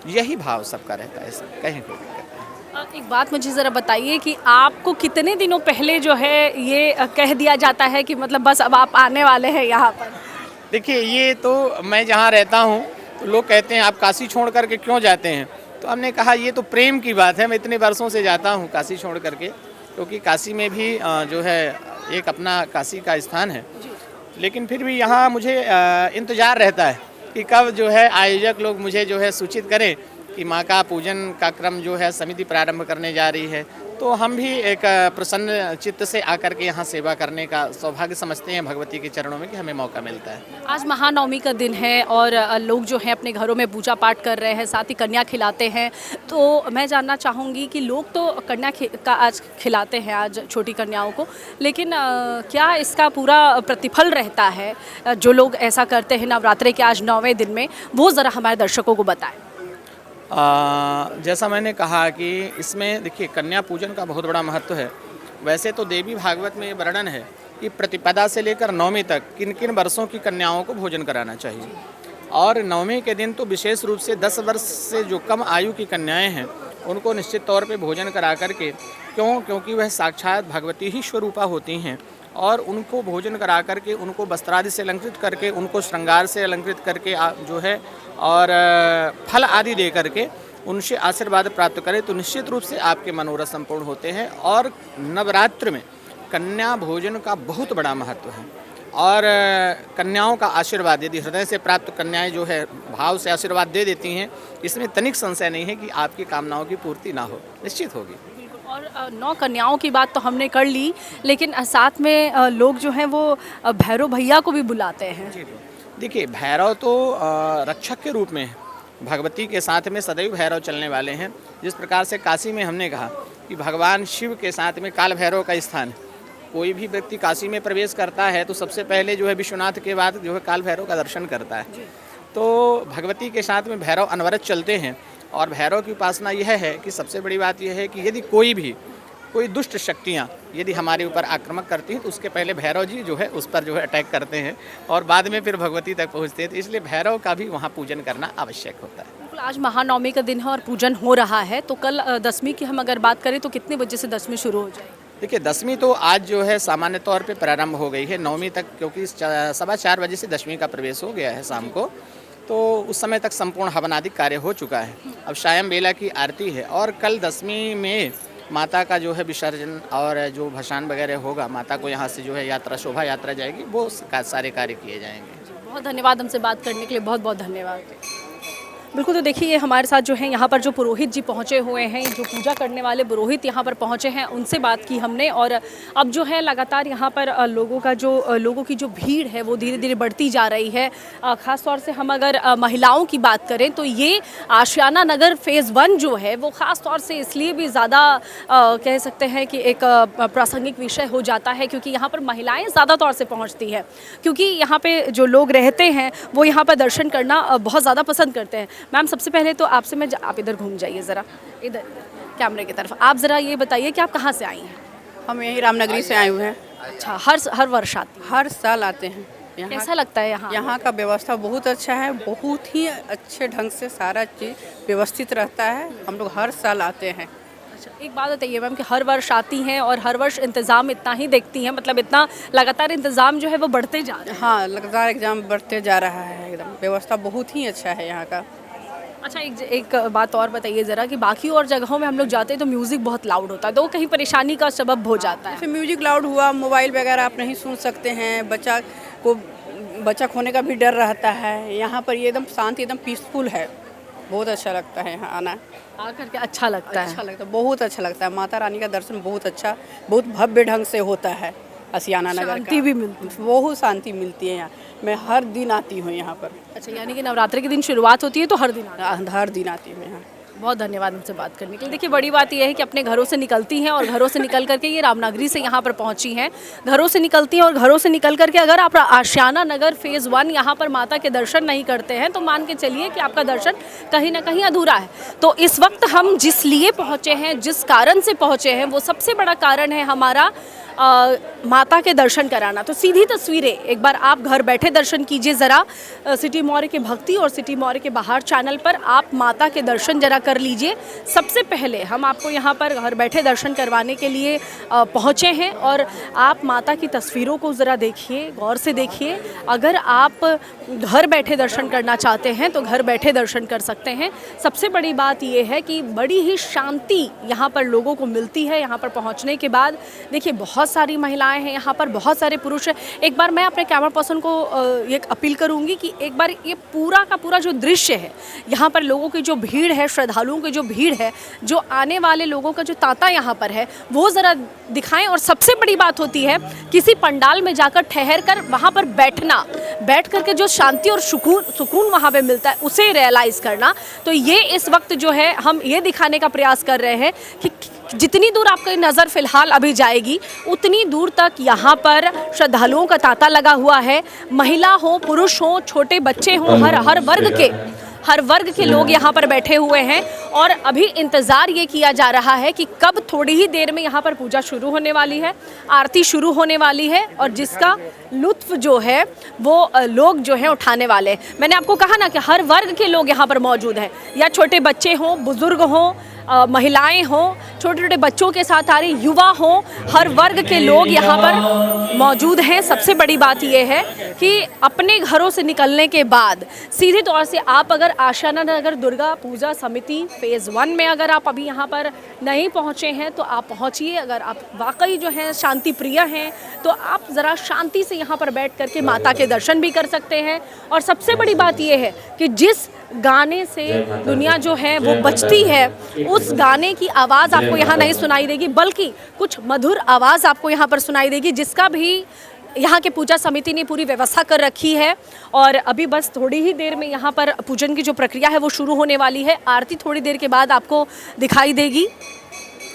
यही भाव सबका रहता है, सब कहीं कोई दिक्कत नहीं। एक बात मुझे ज़रा बताइए कि आपको कितने दिनों पहले जो है ये कह दिया जाता है कि मतलब बस अब आप आने वाले हैं यहाँ पर? देखिए, ये तो मैं जहाँ रहता हूँ, तो लोग कहते हैं आप काशी छोड़ कर के क्यों जाते हैं? तो हमने कहा ये तो प्रेम की बात है, मैं इतने वर्षों से जाता हूँ काशी छोड़ कर के, क्योंकि काशी में भी जो है एक अपना काशी का स्थान है। लेकिन फिर भी यहाँ मुझे इंतज़ार रहता है कि कब जो है आयोजक लोग मुझे जो है सूचित करें कि माँ का पूजन का क्रम जो है समिति प्रारंभ करने जा रही है। तो हम भी एक प्रसन्न चित्त से आकर के यहाँ सेवा करने का सौभाग्य समझते हैं भगवती के चरणों में कि हमें मौका मिलता है। आज महानवमी का दिन है और लोग जो हैं अपने घरों में पूजा पाठ कर रहे हैं, साथ ही कन्या खिलाते हैं। तो मैं जानना चाहूँगी कि लोग तो कन्या का आज खिलाते हैं, आज छोटी कन्याओं को, लेकिन क्या इसका पूरा प्रतिफल रहता है जो लोग ऐसा करते हैं नवरात्रि के आज 9वें दिन में, वो ज़रा हमारे दर्शकों को बताएं। जैसा मैंने कहा कि इसमें देखिए कन्या पूजन का बहुत बड़ा महत्व है। वैसे तो देवी भागवत में ये वर्णन है कि प्रतिपदा से लेकर नवमी तक किन किन वर्षों की कन्याओं को भोजन कराना चाहिए, और नवमी के दिन तो विशेष रूप से 10 वर्ष से जो कम आयु की कन्याएं हैं उनको निश्चित तौर पे भोजन करा करके, क्योंकि वह साक्षात भगवती ही स्वरूपा होती हैं, और उनको भोजन करा करके, उनको वस्त्रादि से अलंकृत करके, उनको श्रृंगार से अलंकृत करके जो है और फल आदि दे करके उनसे आशीर्वाद प्राप्त करें तो निश्चित रूप से आपके मनोरथ संपूर्ण होते हैं। और नवरात्र में कन्या भोजन का बहुत बड़ा महत्व है, और कन्याओं का आशीर्वाद यदि हृदय से प्राप्त कन्याएं जो है भाव से आशीर्वाद दे देती हैं, इसमें तनिक संशय नहीं है कि आपकी कामनाओं की पूर्ति ना हो, निश्चित होगी। और 9 कन्याओं की बात तो हमने कर ली, लेकिन साथ में लोग जो हैं वो भैरव भैया को भी बुलाते हैं। जी, देखिए भैरव तो रक्षक के रूप में है, भगवती के साथ में सदैव भैरव चलने वाले हैं। जिस प्रकार से काशी में हमने कहा कि भगवान शिव के साथ में काल भैरव का स्थान है। कोई भी व्यक्ति काशी में प्रवेश करता है तो सबसे पहले जो है विश्वनाथ के बाद जो है काल भैरव का दर्शन करता है। तो भगवती के साथ में भैरव अनवरत चलते हैं, और भैरव की उपासना यह है कि सबसे बड़ी बात यह है कि यदि कोई दुष्ट शक्तियाँ यदि हमारे ऊपर आक्रमण करती हैं तो उसके पहले भैरव जी जो है उस पर जो है अटैक करते हैं, और बाद में फिर भगवती तक पहुँचते हैं। तो इसलिए भैरव का भी वहाँ पूजन करना आवश्यक होता है। बिल्कुल, आज महानवमी का दिन है और पूजन हो रहा है, तो कल दसवीं की हम अगर बात करें तो कितने बजे से दसवीं शुरू हो जाएगी? देखिए दसवीं तो आज जो है सामान्य तौर पे प्रारंभ हो गई है, नवमी तक, क्योंकि 4:15 बजे से दसवीं का प्रवेश हो गया है शाम को, तो उस समय तक संपूर्ण हवनादि कार्य हो चुका है। अब सायं बेला की आरती है, और कल दसवीं में माता का जो है विसर्जन और जो भसान वगैरह होगा, माता को यहाँ से जो है यात्रा, शोभा यात्रा जाएगी, वो सारे कार्य किए जाएंगे। बहुत धन्यवाद हमसे बात करने के लिए, बहुत बहुत धन्यवाद। बिल्कुल, तो देखिए हमारे साथ जो है यहाँ पर जो पुरोहित जी पहुँचे हुए हैं, जो पूजा करने वाले पुरोहित यहाँ पर पहुँचे हैं, उनसे बात की हमने। और अब जो है लगातार यहाँ पर लोगों की जो भीड़ है वो धीरे धीरे बढ़ती जा रही है। ख़ास तौर से हम अगर महिलाओं की बात करें तो ये आशियाना नगर फ़ेज़ 1 जो है वो ख़ास तौर से इसलिए भी ज़्यादा कह सकते हैं कि एक प्रासंगिक विषय हो जाता है, क्योंकि यहाँ पर महिलाएँ ज़्यादा तौर से पहुँचती हैं, क्योंकि यहाँ पर जो लोग रहते हैं वो यहाँ पर दर्शन करना बहुत ज़्यादा पसंद करते हैं। मैम, सबसे पहले तो आपसे आप इधर घूम जाइए ज़रा, इधर कैमरे की तरफ। आप ज़रा ये बताइए कि आप कहाँ से आई हैं? हम यही रामनगरी से आए हुए हैं। अच्छा, हर वर्ष आती हैं? हर साल आते हैं यहाँ। कैसा लगता है यहाँ? यहाँ का व्यवस्था बहुत अच्छा है, बहुत ही अच्छे ढंग से सारा चीज़ व्यवस्थित रहता है। हम लोग हर साल आते हैं। अच्छा, एक बात बताइए मैम कि हर वर्ष आती हैं और हर वर्ष इंतज़ाम इतना ही देखती हैं, मतलब इतना लगातार इंतज़ाम जो है वो बढ़ते जा रहा है? हाँ, लगातार एग्जाम बढ़ते जा रहा है, एकदम व्यवस्था बहुत ही अच्छा है यहाँ का। अच्छा, एक बात और बताइए ज़रा कि बाकी और जगहों में हम लोग जाते हैं तो म्यूज़िक बहुत लाउड होता है, तो वो कहीं परेशानी का सबब हो जाता है। जैसे म्यूजिक लाउड हुआ, मोबाइल वगैरह आप नहीं सुन सकते हैं, बच्चा खोने का भी डर रहता है। यहाँ पर ये एकदम शांति, एकदम पीसफुल है, बहुत अच्छा लगता है यहाँ आना। आकर के अच्छा लगता है, बहुत अच्छा लगता है। माता रानी का दर्शन बहुत अच्छा, बहुत भव्य ढंग से होता है। आशियाना नगर शांति भी मिलती है, बहुत शांति मिलती है यहाँ। मैं हर दिन आती हूँ यहाँ पर। अच्छा, यानी कि नवरात्रि के दिन शुरुआत होती है तो हर दिन हर दिन आती हूँ यहाँ। बहुत धन्यवाद हमसे बात करने के लिए। देखिए बड़ी बात यह है कि अपने घरों से निकलती हैं और घरों से निकल करके ये रामनगरी से यहाँ पर पहुँची हैं। घरों से निकलती हैं और घरों से निकल करके अगर आप आशियाना नगर फ़ेज़ 1 यहाँ पर माता के दर्शन नहीं करते हैं तो मान के चलिए कि आपका दर्शन कहीं ना कहीं अधूरा है। तो इस वक्त हम जिस लिए पहुँचे हैं, जिस कारण से पहुँचे हैं, वो सबसे बड़ा कारण है हमारा माता के दर्शन कराना। तो सीधी तस्वीरें एक बार आप घर बैठे दर्शन कीजिए ज़रा सिटी मौर्य के भक्ति और सिटी मौर्य के बाहर चैनल पर आप माता के दर्शन ज़रा कर लीजिए। सबसे पहले हम आपको यहाँ पर घर बैठे दर्शन करवाने के लिए पहुँचे हैं और आप माता की तस्वीरों को ज़रा देखिए, गौर से देखिए। अगर आप घर बैठे दर्शन करना चाहते हैं तो घर बैठे दर्शन कर सकते हैं। सबसे बड़ी बात ये है कि बड़ी ही शांति यहाँ पर लोगों को मिलती है। यहाँ पर पहुँचने के बाद देखिए बहुत सारी महिलाएं हैं यहाँ पर, बहुत सारे पुरुष हैं। एक बार मैं अपने कैमरा पर्सन को ये अपील करूँगी कि एक बार ये पूरा का पूरा जो दृश्य है, यहाँ पर लोगों की जो भीड़ है, श्रद्धालुओं की जो भीड़ है, जो आने वाले लोगों का जो तांता यहाँ पर है वो ज़रा दिखाएं। और सबसे बड़ी बात होती है किसी पंडाल में जाकर ठहर कर वहाँ पर बैठ करके जो शांति और सुकून वहाँ पे मिलता है उसे रियलाइज़ करना। तो ये इस वक्त जो है हम ये दिखाने का प्रयास कर रहे हैं कि जितनी दूर आपकी नज़र फ़िलहाल अभी जाएगी उतनी दूर तक यहाँ पर श्रद्धालुओं का तांता लगा हुआ है। महिला हो, पुरुष हो, छोटे बच्चे हों, हर वर्ग के लोग यहाँ पर बैठे हुए हैं और अभी इंतज़ार ये किया जा रहा है कि कब थोड़ी ही देर में यहाँ पर पूजा शुरू होने वाली है, आरती शुरू होने वाली है और जिसका लुत्फ़ जो है वो लोग जो है उठाने वाले हैं। मैंने आपको कहा ना कि हर वर्ग के लोग यहाँ पर मौजूद हैं, या छोटे बच्चे हों, बुज़ुर्ग हों, महिलाएं हों, छोटे छोटे बच्चों के साथ आ रही युवा हों, हर वर्ग के लोग यहाँ पर मौजूद हैं। सबसे बड़ी बात यह है कि अपने घरों से निकलने के बाद सीधे तौर से आप अगर आशाना नगर दुर्गा पूजा समिति फ़ेज़ 1 में अगर आप अभी यहाँ पर नहीं पहुँचे हैं तो आप पहुँचिए। अगर आप वाकई जो हैं शांति प्रिय हैं तो आप ज़रा शांति से यहाँ पर बैठ करके माता के दर्शन भी कर सकते हैं। और सबसे बड़ी बात यह है कि जिस गाने से दुनिया जो है वो बचती है, उस गाने की आवाज़ आपको यहाँ नहीं सुनाई देगी, बल्कि कुछ मधुर आवाज़ आपको यहाँ पर सुनाई देगी, जिसका भी यहाँ के पूजा समिति ने पूरी व्यवस्था कर रखी है। और अभी बस थोड़ी ही देर में यहाँ पर पूजन की जो प्रक्रिया है वो शुरू होने वाली है। आरती थोड़ी देर के बाद आपको दिखाई देगी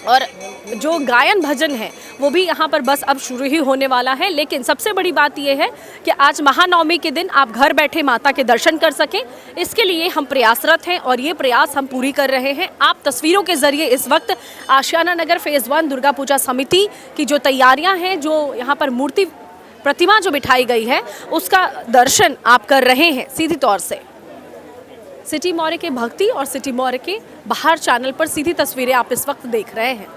और जो गायन भजन है वो भी यहाँ पर बस अब शुरू ही होने वाला है। लेकिन सबसे बड़ी बात यह है कि आज महानवमी के दिन आप घर बैठे माता के दर्शन कर सकें, इसके लिए हम प्रयासरत हैं और ये प्रयास हम पूरी कर रहे हैं। आप तस्वीरों के ज़रिए इस वक्त आशियाना नगर फ़ेज़ 1 दुर्गा पूजा समिति की जो तैयारियाँ हैं, जो यहाँ पर मूर्ति प्रतिमा जो बिठाई गई है उसका दर्शन आप कर रहे हैं सीधी तौर से। सिटी मौर्य के भक्ति और सिटी मौर्य के बाहर चैनल पर सीधी तस्वीरें आप इस वक्त देख रहे हैं।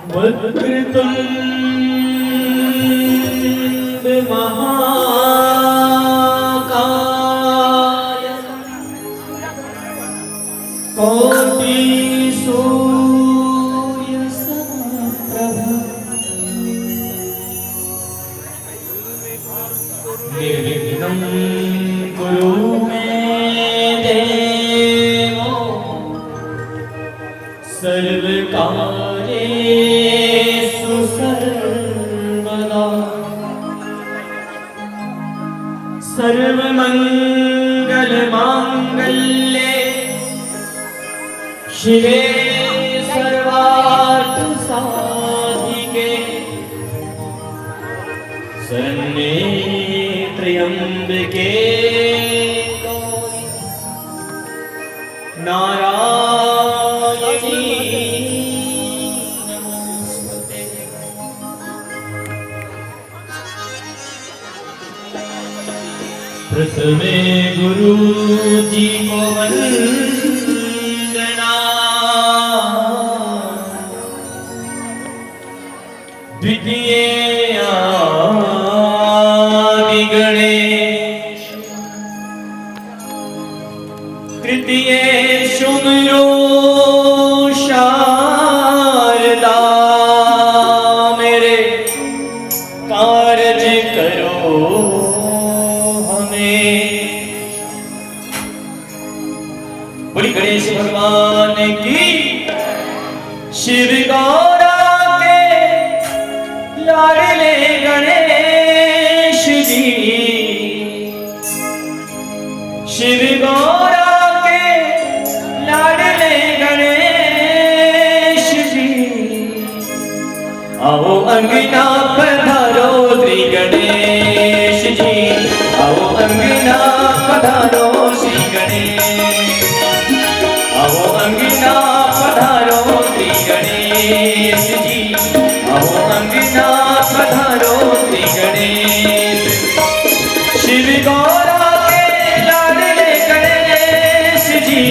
वक्रतुंड महाकाय कोटि सूर्य समप्रभ निर्विघ्नं कुरु मे देवो सर्वकार्येषु सर्वदा सर्वमंगल मांगल्ये शिवे सर्वार्थ साधिके शरण्ये त्र्यंबके गौरी नारायणी नमोस्तुते। प्रथमे गुरु जी को वंदना, द्वितीय आदि गणेश, तृतीय सुमरो शारदा, मेरे कार्य करो हमें। बोली गणेश भगवान की। शिव गौरा के लाडले गणेश जी, शिव गौरा के लाडले गणेश जी, आओ अंगना पधारो श्री गणेश जी, आओ अंगना पधारो श्री गणेश, आओ अंगना शिव गौरा के लाडले गणेश जी,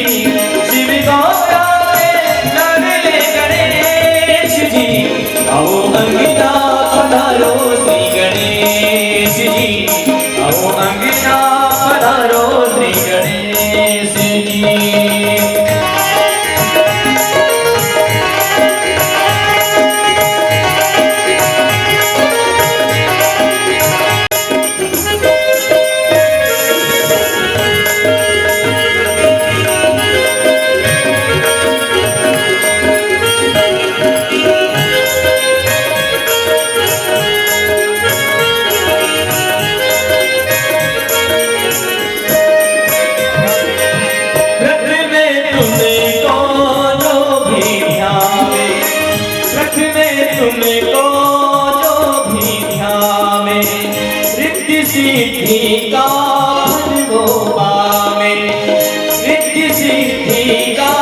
शिव गौरा के लाडले गणेश जी, आओ अंगना पधारो श्री गणेश जी, आओ अंगना पधारो श्री गणेश जी। तुमको जो भी ध्यावे, रिद्धि सिद्धि का फल वो पावे, रिद्धि सिद्धि का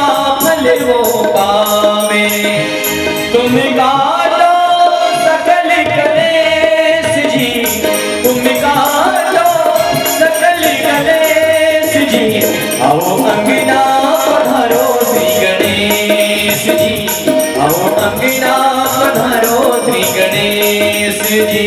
फल वो पावे। तुम काटो सकल कलेश जी, तुम काटो सकल कलेश जी, आओ अंगना पधारो श्री गणेश जी, आओ अंगना पधारो श्री गणेश जी।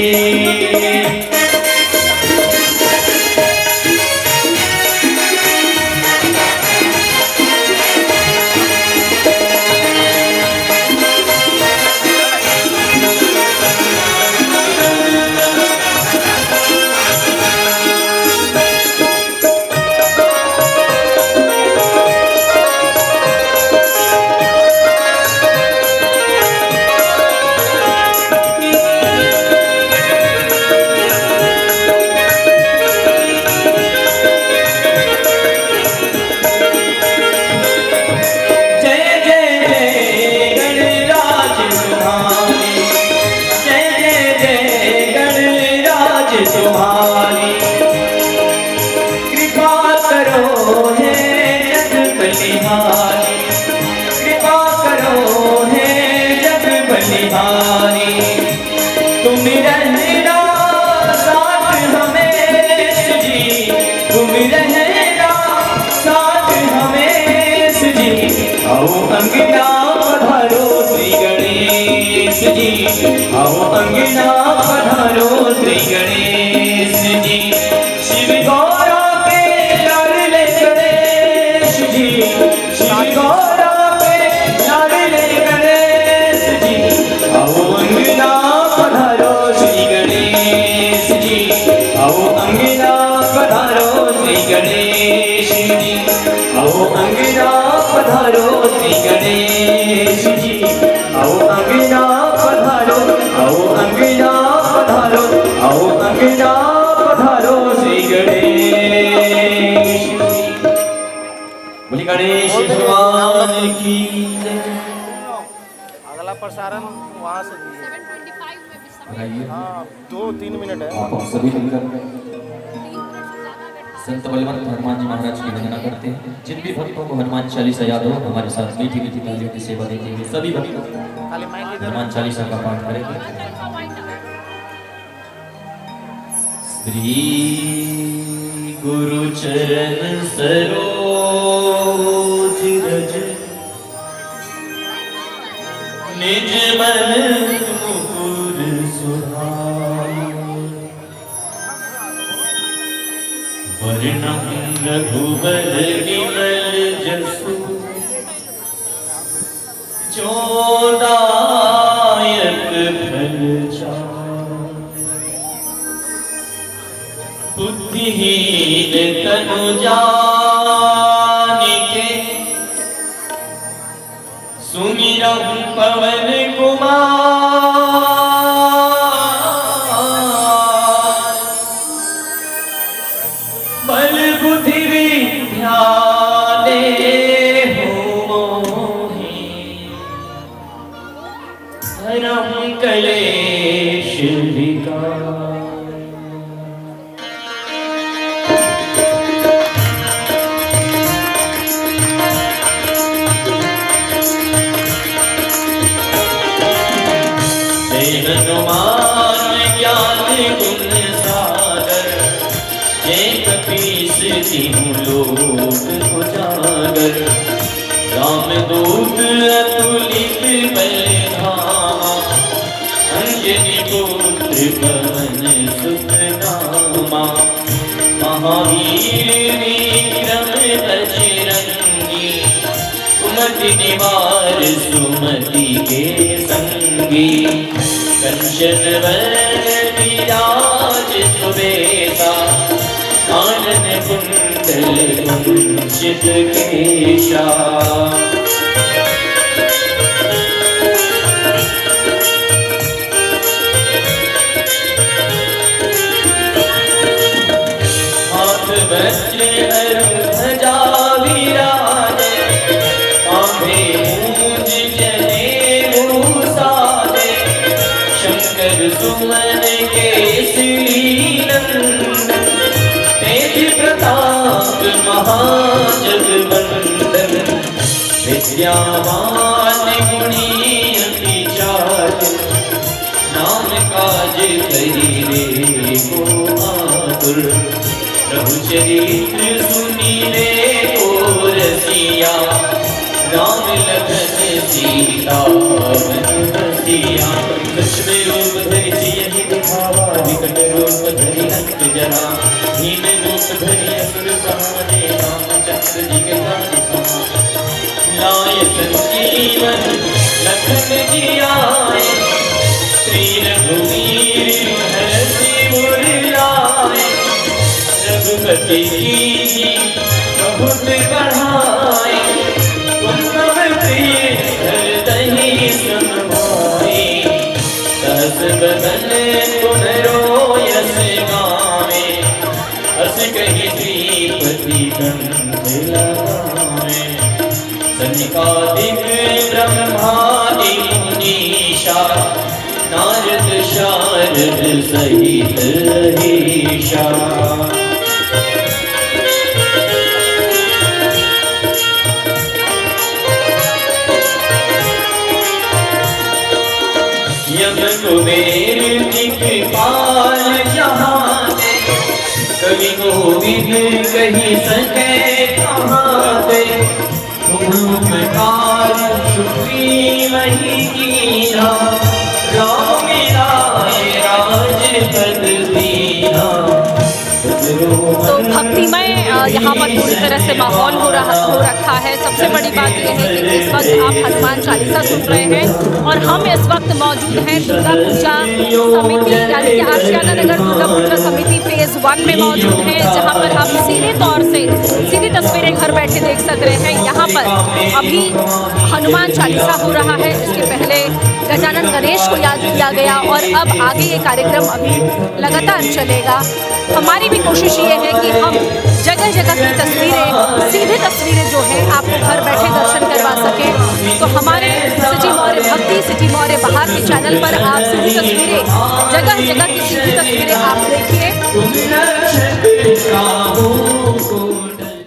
तुम्हारी कृपा करो हे जग बलिहारी, कृपा करो हे जग बलिहारी। तुम रहना साथ हमेश जी, तुम रहना साथ हमेश जी, आओ अंगना पधारो श्री गणेश जी, आओ अंगना पधारो श्री गणेश जी। शिव गौरा के लाडले गणेश जी, शिव गौरा के लाडले गणेश जी, आओ अंगना पधारो श्री गणेश जी, आओ अंगना पधारो श्री गणेश जी, आओ अंगना पधारो श्री गणेश जी, आओ अंगना पधारो, आओ अंगना पधारो, आओ अंगना पधारो श्री गणेश। बोली गणेश भगवान की जय। अगला प्रसारण वहाँ से हाँ 2-3 मिनट है। आप सभी मिलकर संत बलवंत हनुमान जी महाराज की वंदना करते हैं। जिन भी भक्तों को हनुमान चालीसा याद हो हमारे साथ मीठी मीठी तालियों की सेवा देते हुए सभी भक्त हनुमान चालीसा का पाठ करेंगे। श्री गुरु चरण सरोज रज, निज मन मुकुर सुहाई, वर्णम रघुबर विमल जसु, जो दायक फल चारि, बुद्धिहीन तनु जानिके, सुमिरं पवन कुमार, बल बुद्धि विद्या देहु मोहि, धर्म कलेश विकार। हनुमान ज्ञान गुण सागर, जय मैं कपीसती हूँ लोक उजागर। रामदूत अतुलित बलधामा, अंजनी पुत्र पवन सुत नामा। महावीर विक्रम बजरंगी, कुमति निवार सुमति के संगी। कंचन वरण विराज सुबेसा, कानन कुंडल कुंचित केशा। हाथ वज्र ध्वजा विराजे, कांधे मूंज जनेऊ साजे। शंकर सुमन केसरी नंदन, तेज प्रताप महाजगवंदन। विद्यावान गुणी अति चातुर, नाम काज करिबे को आतुर। प्रभु चरित्र सुनिबे को रसिया, राम लखन सीता मन बसिया। लक्ष्मी रूप धरि सियहि दिखावा, विकट रूप धरि लंक जरा। हीन रूप धरि असुर सहारे, रामचंद्र जी के काज सहारे। लाय संजीवन लखन जी आए, श्री रघुवीर हरषि उर लाए। रघुपति की बहुत बढ़ाए, तुम सब प्रिय हृदय समाए। सहस बदन तुम रोयस गावे, हस कहि श्रीपति कंठ लगावे। सनिकादिक ब्रह्मादि मुनीषा, नारद शारद सहित अहीशा। यम कुबेर दिक्पाल जहाते, कवि कोविद कही सके कहाते। तुम उपकार सुग्रीवहि कीन्हा, राम मिलाए राजपद दीन्हा। तो भक्तिमय यहाँ पर पूरी तरह से माहौल हो रखा है। सबसे बड़ी बात यह है कि इस वक्त आप हनुमान चालीसा सुन रहे हैं और हम इस वक्त मौजूद हैं दुर्गा पूजा समिति यानी कि आशियाना नगर दुर्गा पूजा समिति फेज़ 1 में मौजूद हैं, जहाँ पर आप सीधे तौर से सीधी तस्वीरें घर बैठे देख सक रहे हैं। यहाँ पर अभी हनुमान चालीसा हो रहा है, इसके पहले गजानन गणेश को याद किया गया और अब आगे ये कार्यक्रम अभी लगातार चलेगा। हमारी भी कोशिश ये है कि हम जगह जगह की तस्वीरें, सीधे तस्वीरें जो है आपको घर बैठे दर्शन करवा सकें। तो हमारे सिटी मौर्य भक्ति, सिटी मौर्य बहार के चैनल पर आप सीधी तस्वीरें, जगह जगह की सीधी तस्वीरें आप देखिए।